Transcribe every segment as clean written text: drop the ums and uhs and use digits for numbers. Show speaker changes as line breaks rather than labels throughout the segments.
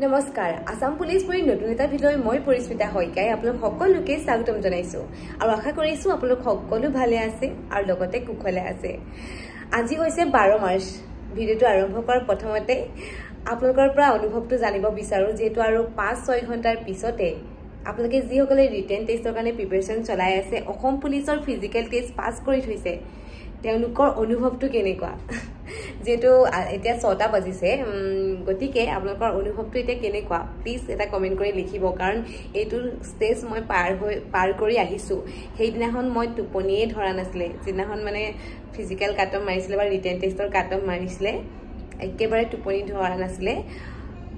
নমস্কাৰ আসাম পুলিচ পৰি নতুন এটা ভিডিঅ'লৈ মই পৰিস্মিতা হয়কাই আপোনালোক সকলোকে স্বাগতম জনাইছো আৰু আশা কৰিছো আপোনালোক সকলো ভালে আছে আৰু লগতে কুশলে আছে আজি হৈছে 12 মাৰ্চ ভিডিঅ'টো আৰম্ভ কৰাৰ প্ৰথমতে আপোনালোকৰ পৰা অনুভৱটো জানিব বিচাৰো যেটো আৰু 5-6 ঘণ্টাৰ পিছতে আপোনালোকে যি সকলে ৰিটেন টেষ্টৰ কাৰণে প্ৰিপাৰেচন চলাই আছে অসম পুলিচৰ ফিজিক্যাল টেষ্ট পাস কৰি থৈছে তেওঁলোকৰ অনুভৱটো কেনেকুৱা যেটো এতিয়া 6টা বাজিছে গতিকে আপোনালোকৰ অনুভৱটো এতিয়া কেনেকুৱা প্লিজ এটা কমেন্ট কৰি লিখিব কাৰণ এইটো ষ্টেজ মই পাৰ কৰি আহিছো সেইদিনাখন মই টোপনিয়ে ধৰা নাছিলে যিদিনাখন মানে ফিজিক্যাল কাটঅফ মাৰিছিলে বা ৰিটেন টেষ্টৰ কাটঅফ মাৰিছিলে একেবাৰে টোপনি ধৰা নাছিলে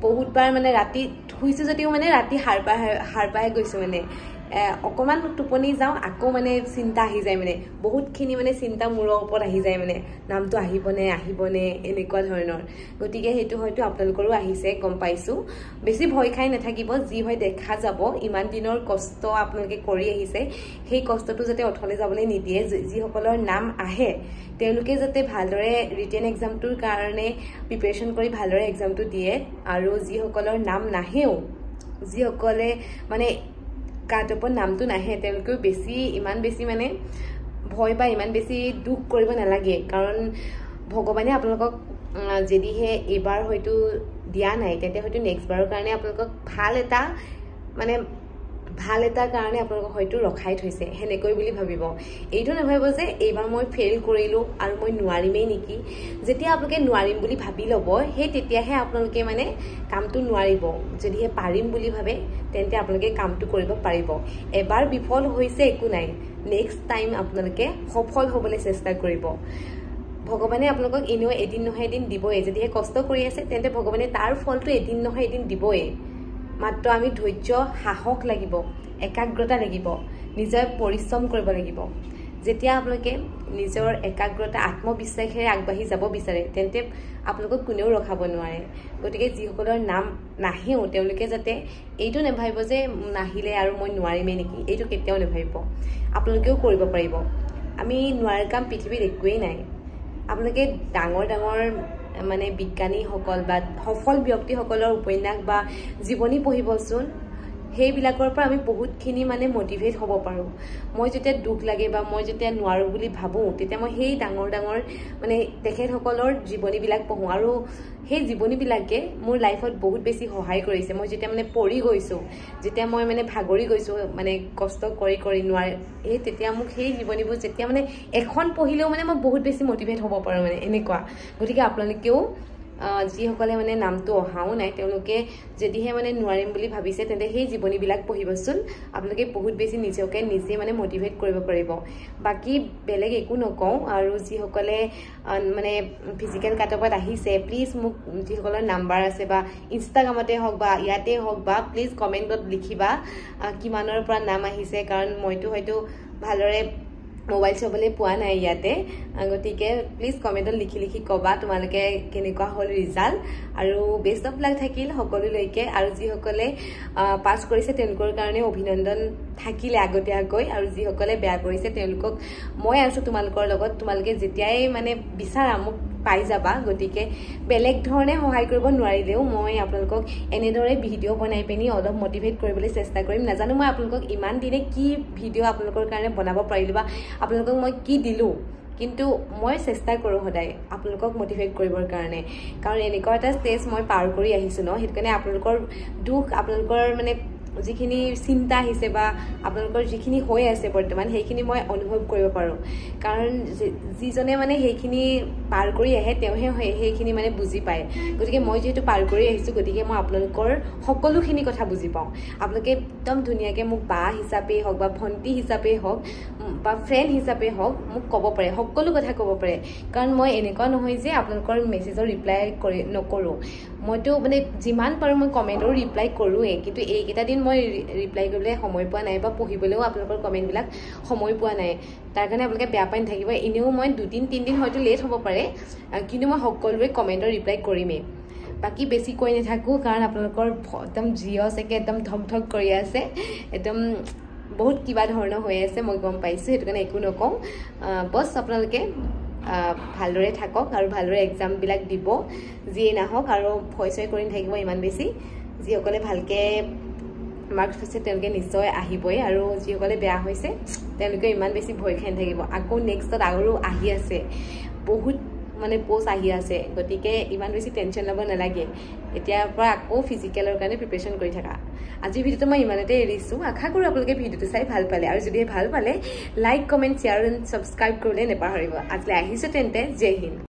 বহুতবাৰ মানে ৰাতি শুইছো যদিও মানে ৰাতি হাৰ পাই গৈছো মানে অকমান টোপনি যাও আকৌ মানে চিন্তা আহি যায় মানে বহুতখিনি মানে চিন্তা মূৰৰ ওপৰত আহি যায় মানে নামটো আহিবনে এনেকুৱা ধৰণৰ গতিকে হেতু হয়তো আপোনালোকৰো আহিছে গম পাইছো বেছি ভয় খাই নাথাকিব যি হয় দেখা যাব ইমান দিনৰ কষ্ট আপোনালোকে কৰি আহিছে সেই কষ্টটো যাতে অথলে যাবলৈ নিদিয়ে যি সকলৰ নাম আহে তেওঁলোকে যাতে ভালদৰে ৰিটেন এক্সামটোৰ কাৰণে প্ৰিপাৰেচন কৰি ভালদৰে এক্সামটো দিয়ে আৰু যি সকলৰ নাম নাহেও যি সকলে মানে কাটঅপৰ নামটো নাহে তেওঁলোকে ইমান বেছি মানে ভয় বা ইমান বেছি দুখ কৰিব নালাগে কাৰণ ভগৱানে আপোনালোকক যদিহে এবাৰ হয়তো দিয়া নাই তেতে হয়তো নেক্সট বাৰৰ কাৰণে আপোনালোকক ভাল এটা কাৰণে আপোনালোকক হয়তো ৰখাই থৈছে হেনেকৈ বুলি ভাবিব এইটো নাভাবিব যে এইবাৰ মই ফেল কৰিলো আৰু মই নোৱাৰিমেই নেকি যেতিয়া আপোনালোকে নোৱাৰিম বুলি ভাবি ল'ব সেই তেতিয়াহে আপোনালোকে মানে কামটো নোৱাৰিব যদিহে পাৰিম বুলি ভাবে তেন্তে আপোনালোকে কামটো কৰিব পাৰিব এবাৰ বিফল হৈছে একো নাই নেক্সট টাইম আপোনালোকে সফল হ'বলৈ চেষ্টা কৰিব ভগৱানে আপোনালোকক এনেও এদিন নহয় এদিন দিবই যদিহে কষ্ট কৰি আছে তেন্তে ভগৱানে তাৰ ফলটো এদিন নহয় এদিন দিবই মাত্ৰ আমি ধৈৰ্য সাহস লাগিব একাগ্ৰতা লাগিব নিজৰ পৰিশ্ৰম কৰিব লাগিব যেতিয়া আপোনালোকে নিজৰ একাগ্ৰতা আত্মবিশ্বাসেৰে আগবাঢ়ি যাব বিচাৰে তেন্তে আপোনালোকক কোনেও ৰখাব নোৱাৰে গতিকে যি সকলৰ নাম নাহেও তেওঁলোকে যাতে এইটো নেভাবিব যে নাহিলে আৰু মই নোৱাৰিমেই নেকি এইটো কেতিয়াও নেভাবিব আপোনালোকেও কৰিব পাৰিব আমি নোৱাৰাৰ কাম পৃথিৱীত একোৱেই নাই আপোনালোকে ডাঙৰ মানে বিজ্ঞানীসকল বা সফল ব্যক্তিসকলৰ উপন্যাস বা জীৱনী পঢ়িবচোন সেইবিলাকৰ পৰা আমি বহুতখিনি মানে মোটিভেট হ'ব পাৰো মই যেতিয়া দুখ লাগে বা মই যেতিয়া নোৱাৰো বুলি ভাবো তেতিয়া মই সেই ডাঙৰ মানে তেখেতসকলৰ জীৱনীবিলাক পঢ়ো আৰু সেই জীৱনীবিলাকে মোৰ লাইফত বহুত বেছি সহায় কৰিছে মই যেতিয়া মানে পঢ়ি গৈছো যেতিয়া মই মানে ভাগৰি গৈছো মানে কষ্ট কৰি নোৱাৰে এই তেতিয়া মোক সেই জীৱনীবোৰ যেতিয়া মানে এখন পঢ়িলেও মানে মই বহুত বেছি মোটিভেট হ'ব পাৰো মানে এনেকুৱা গতিকে আপোনালোকেও যি সকলে মানে নামটো অহাও নাই তেওঁলোকে যদিহে মানে নোৱাৰিম বুলি ভাবিছে তেন্তে সেই জীৱনীবিলাক পঢ়িবচোন আপোনালোকে বহুত বেছি নিজে মানে মোটিভেট কৰিব পাৰিব বাকি বেলেগ একো নকওঁ আৰু যি সকলে মানে ফিজিক্যাল কাটঅপত আহিছে প্লিজ মোক যি সকলৰ নাম্বাৰ আছে বা ইনষ্টাগ্ৰামতে হওক বা ইয়াতে হওক বা প্লিজ কমেন্টত লিখিবা কিমানৰ পৰা নাম আহিছে কাৰণ মইতো হয়তো ভালৰে মোবাইল চাবলৈ পোৱা নাই ইয়াতে গতিকে প্লিজ কমেন্টত লিখি কবা তোমালোকে কেনেকুৱা হল ৰিজাল্ট আৰু বেষ্ট অফ লাক থাকিল সকলোলৈকে আৰু যি সকলে পাস কৰিছে তেওঁলোকৰ কাৰণে অভিনন্দন থাকিলে আগতীয়াকৈ আৰু যি সকলে বেয়া কৰিছে তেওঁলোকক মই আছো তোমালোকৰ লগত তোমালোকে যেতিয়াই মানে বিচাৰা মোক পাই যাবা গতিকে বেলেগ ধৰণে সহায় কৰিব নোৱাৰিলেও মই আপোনালোকক এনেদৰে ভিডিঅ' বনাই পেনি অলপ মোটিভেট কৰিবলৈ চেষ্টা কৰিম নাজানো মই আপোনালোকক ইমান দিনে কি ভিডিঅ' আপোনালোকৰ কাৰণে বনাব পাৰিলো বা আপোনালোকক মই কি দিলো কিন্তু মই চেষ্টা কৰো সদায় আপোনালোকক মোটিভেট কৰিবৰ কাৰণে কাৰণ এনেকুৱা এটা ষ্টেজ মই পাৰ কৰি আহিছো ন হেতু কাৰণে আপোনালোকৰ দুখ আপোনালোকৰ মানে যিখিনি চিন্তা আহিছে বা আপোনালোকৰ যিখিনি হৈ আছে বৰ্তমান সেইখিনি মই অনুভৱ কৰিব পাৰো কাৰণ যিজনে মানে সেইখিনি পাৰ কৰি আহে তেওঁহে সেইখিনি মানে বুজি পায় গতিকে মই যেহেতু পাৰ কৰি আহিছো গতিকে মই আপোনালোকৰ সকলোখিনি কথা বুজি পাওঁ আপোনালোকে একদম ধুনীয়াকে মোক বা হিচাপে হওক বা ভন্টি হিচাপে হওক বা ফ্ৰেণ্ড হিচাপে হওক মোক ক'ব পাৰে সকলো কথা ক'ব পাৰে কাৰণ মই এনেকুৱা নহয় যে আপোনালোকৰ মেছেজৰ ৰিপ্লাই নকৰো মইতো মানে যিমান পাৰো মই কমেন্টৰ ৰিপ্লাই কৰোৱে কিন্তু এইকেইটা দিন মই ৰিপ্লাই কৰিবলৈ সময় পোৱা নাই বা পঢ়িবলৈও আপোনালোকৰ কমেন্টবিলাক সময় পোৱা নাই তাৰ কাৰণে আপোনালোকে বেয়া পাই নাথাকিব এনেও মই 2-3 দিন হয়তো লেট হ'ব পাৰে কিন্তু মই সকলোৰে কমেন্টৰ ৰিপ্লাই কৰিমেই বাকি বেছি কৈ নাথাকো কাৰণ আপোনালোকৰ একদম জিঅ একে একদম ধক কৰি আছে একদম বহুত কিবা ধৰণৰ হৈ আছে মই গম পাইছো হেতু কাৰণে একো নকওঁ বস আপোনালোকে ভালদৰে থাকক আৰু ভালদৰে এক্সাম বিলাক দিব যিয়ে নাহক আৰু ভয় কৰি থাকিব ইমান বেছি যিসকলে ভালকে মাৰ্কছ পাইছে তেওঁলোকে নিশ্চয় আহিবই আৰু যিসকলে বেয়া হৈছে তেওঁলোকে ইমান বেছি ভয় খাই নাথাকিব আকৌ নেক্সটত আৰু আহি আছে বহুত মানে পোষ্ট আহি আছে গতিকে ইমান বেছি টেনশ্যন ল'ব নালাগে এতিয়াৰ পৰা আকৌ ফিজিকেলৰ কাৰণে প্ৰিপাৰেশ্যন কৰি থাকা আজি ভিডিঅ'টো মই ইমানতে এৰিছোঁ আশা কৰোঁ আপোনালোকে ভিডিঅ'টো চাই ভাল পালে আৰু যদি ভাল পালে like comment share and subscribe কৰিলে নেপাহৰিব আজিলৈ আহিছোঁ তেন্তে জয় হিন্দ